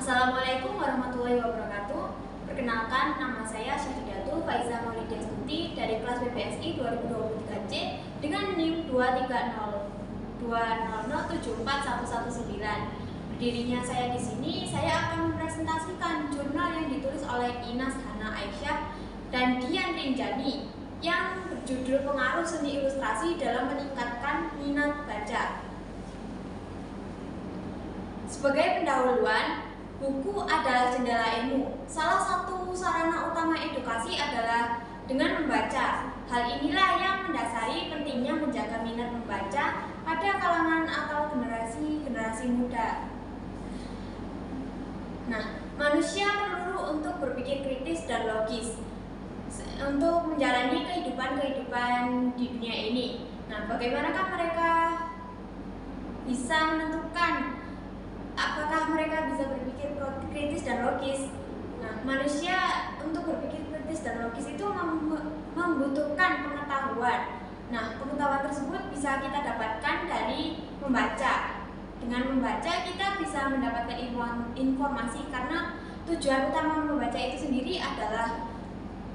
Assalamualaikum warahmatullahi wabarakatuh. Perkenalkan, nama saya Syahidatu Faiza Maulidia Stuti dari kelas BPSI 2023C dengan NIM 23020074119. Berdirinya saya di sini, saya akan mempresentasikan jurnal yang ditulis oleh Inas Hana Aisyah dan Dian Rinjani yang berjudul Pengaruh Seni Ilustrasi dalam Meningkatkan Minat Baca. Sebagai pendahuluan, buku adalah jendela ilmu. Salah satu sarana utama edukasi adalah dengan membaca. Hal inilah yang mendasari pentingnya menjaga minat membaca pada kalangan atau generasi muda. Nah, manusia perlu untuk berpikir kritis dan logis untuk menjalani kehidupan di dunia ini. Nah, bagaimanakah mereka bisa menentukan apakah mereka bisa berpikir kritis dan logis? Nah, manusia untuk berpikir kritis dan logis itu membutuhkan pengetahuan. Nah, pengetahuan tersebut bisa kita dapatkan dari membaca. Dengan membaca kita bisa mendapatkan informasi karena tujuan utama membaca itu sendiri adalah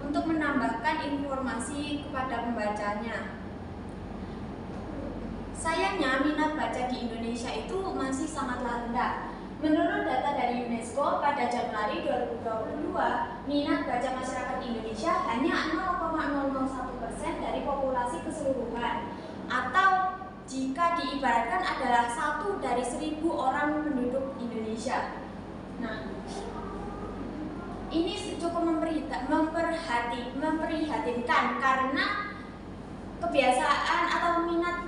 untuk menambahkan informasi kepada pembacanya. Sayangnya, minat baca di Indonesia itu masih sangatlah rendah. Menurut data dari UNESCO pada Januari 2022, minat baca masyarakat Indonesia hanya 0,001% dari populasi keseluruhan, atau jika diibaratkan adalah 1 dari 1.000 orang penduduk Indonesia. Nah, ini cukup memprihatinkan karena kebiasaan atau minat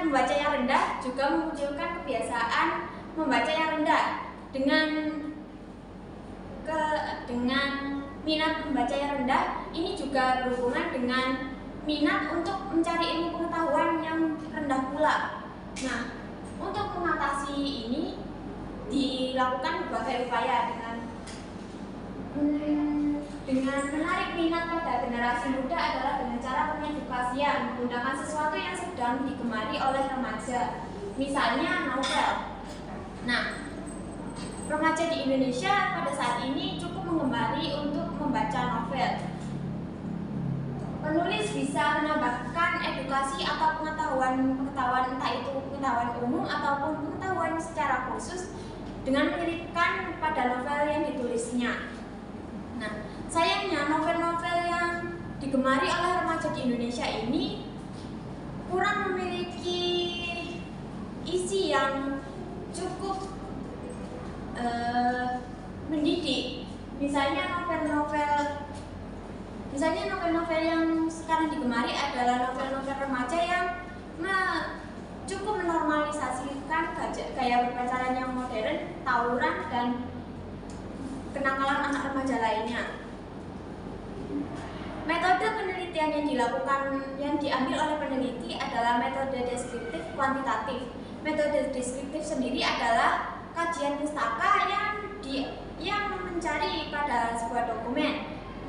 membaca yang rendah juga memunculkan kebiasaan membaca yang rendah. Dengan minat membaca yang rendah ini juga berhubungan dengan minat untuk mencari ilmu pengetahuan yang rendah pula. Nah, untuk mengatasi ini dilakukan berbagai upaya dengan menarik minat pada generasi muda adalah dengan cara pengedukasian menggunakan sesuatu yang sedang digemari oleh remaja, misalnya novel. Nah, remaja di Indonesia pada saat ini cukup menggemari untuk membaca novel. Penulis bisa menambahkan edukasi atau pengetahuan entah itu pengetahuan umum ataupun pengetahuan secara khusus dengan menyelipkan pada novel yang ditulisnya. Nah, sayangnya novel-novel yang digemari oleh remaja di Indonesia ini kurang memiliki isi yang cukup mendidik. Misalnya novel-novel yang sekarang digemari adalah novel-novel remaja yang cukup menormalisasikan gaya berpacaran yang modern, tawuran, dan kenakalan anak remaja lainnya. Metode penelitian yang diambil oleh peneliti adalah metode deskriptif kuantitatif. Metode deskriptif sendiri adalah kajian pustaka yang mencari pada sebuah dokumen,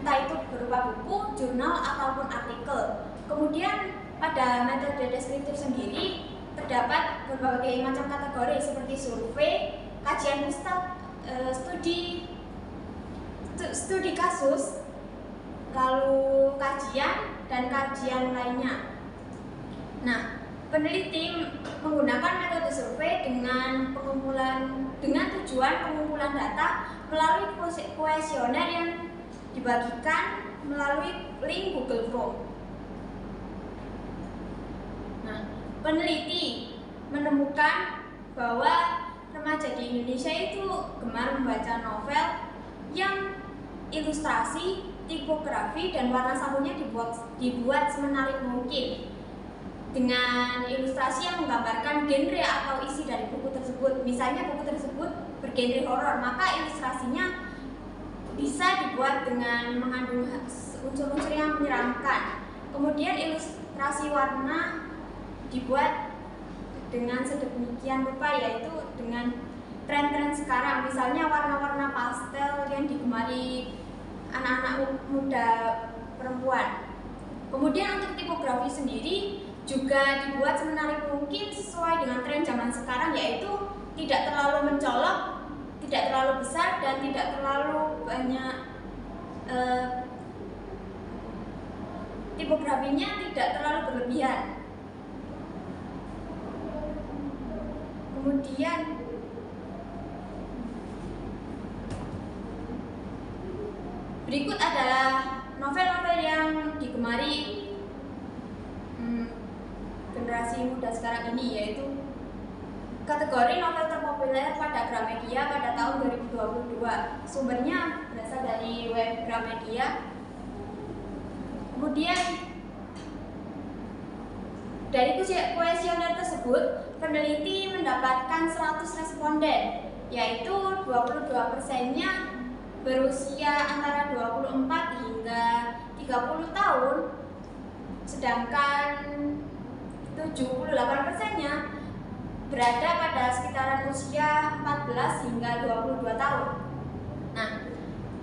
entah itu berupa buku, jurnal, ataupun artikel. Kemudian pada metode deskriptif sendiri terdapat berbagai macam kategori seperti survei, kajian studi kasus, lalu kajian dan kajian lainnya. Nah, peneliti menggunakan metode survei dengan tujuan pengumpulan data melalui kuesioner yang dibagikan melalui link Google Form. Nah, peneliti menemukan bahwa remaja di Indonesia itu gemar membaca novel yang ilustrasi, tipografi, dan warna sabunnya dibuat semenarik mungkin dengan ilustrasi yang menggambarkan genre atau isi dari buku tersebut. Misalnya buku tersebut bergenre horor, maka ilustrasinya bisa dibuat dengan mengandung unsur-unsur yang menyeramkan. Kemudian ilustrasi warna dibuat dengan sedemikian rupa, yaitu dengan tren-tren sekarang, misalnya warna-warna pastel yang digemari anak-anak muda perempuan. Kemudian untuk tipografi sendiri juga dibuat semenarik mungkin sesuai dengan tren zaman sekarang, yaitu tidak terlalu mencolok, tidak terlalu besar dan tidak terlalu banyak, tipografinya tidak terlalu berlebihan. Kemudian berikut adalah novel-novel yang digemari generasi muda sekarang ini, yaitu kategori novel terpopuler pada Gramedia pada tahun 2022. Sumbernya berasal dari web Gramedia. Kemudian dari kuesioner tersebut, peneliti mendapatkan 100 responden, yaitu 22%-nya berusia antara 24 hingga 30 tahun, sedangkan 78%-nya berada pada sekitaran usia 14 hingga 22 tahun. Nah,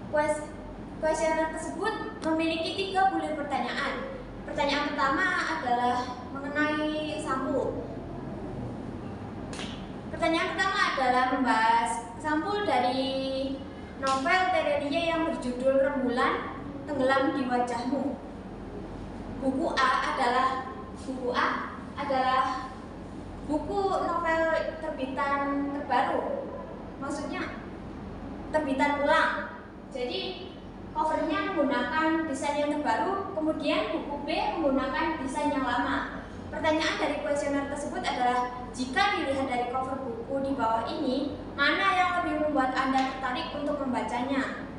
kuesioner tersebut memiliki 3 bulir pertanyaan. Pertanyaan pertama adalah mengenai sampul. Pertanyaan pertama adalah membahas sampul dari novel Terelie yang berjudul Rembulan Tenggelam di Wajahmu. Buku A adalah buku novel terbitan terbaru, maksudnya terbitan ulang. Jadi covernya menggunakan desain yang terbaru, kemudian buku B menggunakan desain yang lama. Pertanyaan dari kuesioner tersebut adalah, jika dilihat dari cover buku di bawah ini, mana yang lebih membuat Anda tertarik untuk membacanya?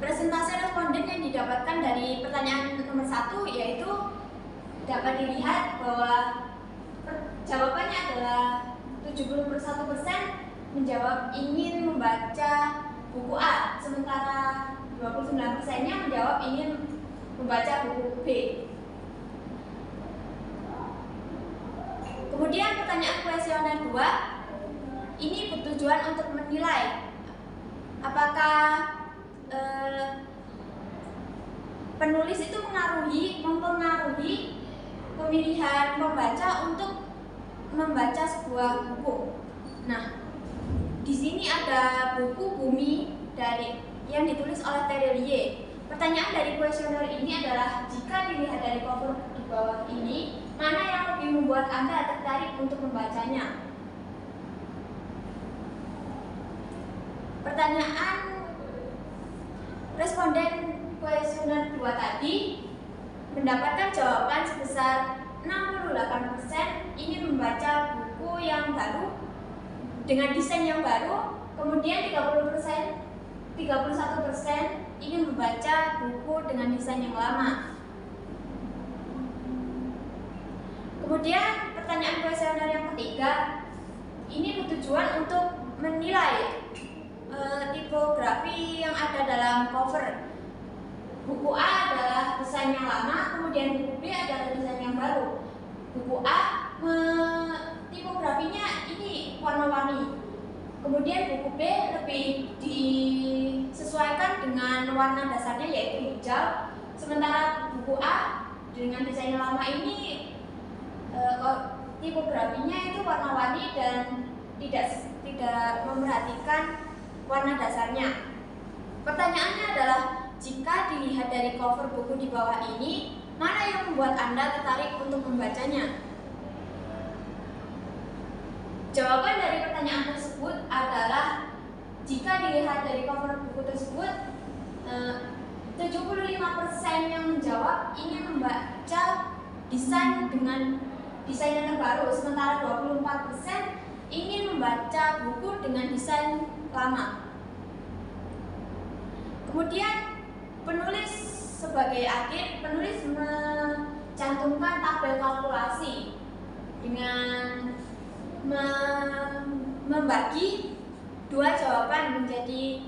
Presentasi responden yang didapatkan dari pertanyaan nomor 1 yaitu dapat dilihat bahwa jawabannya adalah 71% menjawab ingin membaca buku A, sementara 29%-nya menjawab ingin membaca buku B. Kemudian pertanyaan kuesioner 2 ini bertujuan untuk menilai apakah penulis itu mempengaruhi pemilihan pembaca untuk membaca sebuah buku. Nah, di sini ada buku Bumi yang ditulis oleh Terelie. Pertanyaan dari kuesioner ini adalah, jika dilihat dari cover di bawah ini, mana yang lebih membuat Anda tertarik untuk membacanya? Pertanyaan responden kuesioner 2 tadi mendapatkan jawaban sebesar 68% ingin membaca buku yang baru dengan desain yang baru, kemudian 31% ingin membaca buku dengan desain yang lama. Kemudian pertanyaan kuesioner yang ketiga ini bertujuan untuk menilai tipografi yang ada dalam cover. Buku A adalah desain yang lama, kemudian buku B adalah desain yang baru. Buku A tipografinya ini warna-warni, kemudian buku B lebih disesuaikan dengan warna dasarnya yaitu hijau, sementara buku A dengan desain yang lama ini tipografinya itu warna-warni dan tidak memperhatikan warna dasarnya. Pertanyaannya adalah, jika dilihat dari cover buku di bawah ini, mana yang membuat Anda tertarik untuk membacanya? Jawaban dari pertanyaan tersebut adalah, jika dilihat dari cover buku tersebut, 75% yang menjawab ingin membaca desain dengan desain yang terbaru, sementara 24% ingin membaca buku dengan desain lama. Kemudian penulis sebagai akhir, penulis mencantumkan tabel kalkulasi dengan membagi 2 jawaban menjadi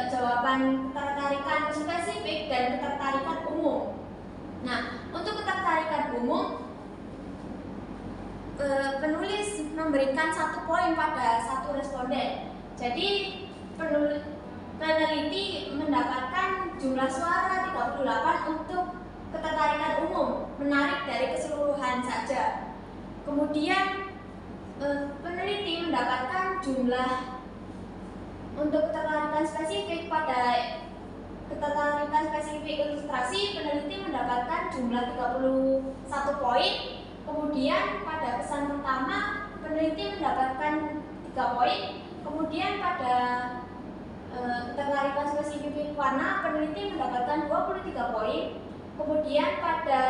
jawaban ketertarikan spesifik dan ketertarikan umum. Nah, untuk ketertarikan umum, penulis memberikan 1 poin pada 1 responden. Jadi peneliti mendapatkan jumlah suara 38 untuk ketertarikan umum, menarik dari keseluruhan saja. Kemudian Peneliti mendapatkan jumlah untuk ketertarikan spesifik ilustrasi, peneliti mendapatkan jumlah 31 poin. Kemudian pada pesan pertama peneliti mendapatkan 3 poin. Kemudian pada ketertarikan spesifik warna peneliti mendapatkan 23 poin. Kemudian pada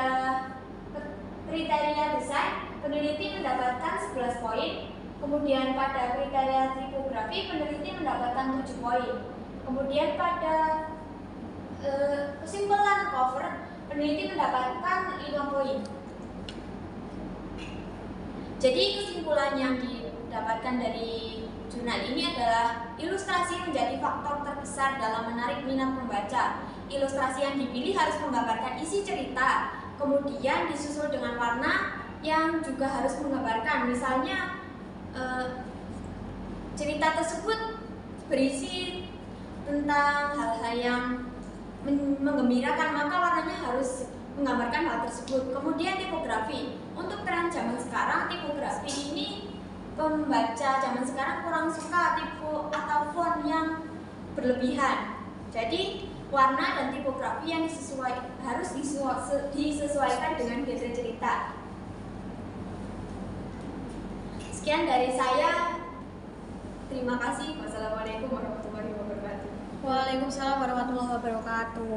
kriteria desain peneliti mendapatkan 11 poin. Kemudian pada kriteria tipografi peneliti mendapatkan 7 poin. Kemudian pada kesimpulan cover peneliti mendapatkan 5 poin. Jadi kesimpulan yang didapatkan dari jurnal ini adalah ilustrasi menjadi faktor terbesar dalam menarik minat pembaca. Ilustrasi yang dipilih harus menggambarkan isi cerita, kemudian disusul dengan warna yang juga harus menggambarkan. Misalnya cerita tersebut berisi tentang hal-hal yang menggembirakan, maka warnanya harus menggambarkan hal tersebut. Kemudian tipografi. Untuk tren zaman sekarang, tipografi ini pembaca zaman sekarang kurang suka tipe atau font yang berlebihan. Jadi warna dan tipografi yang harus disesuaikan dengan genre cerita. Sekian dari saya. Terima kasih. Wassalamualaikum warahmatullahi wabarakatuh. Waalaikumsalam warahmatullahi wabarakatuh.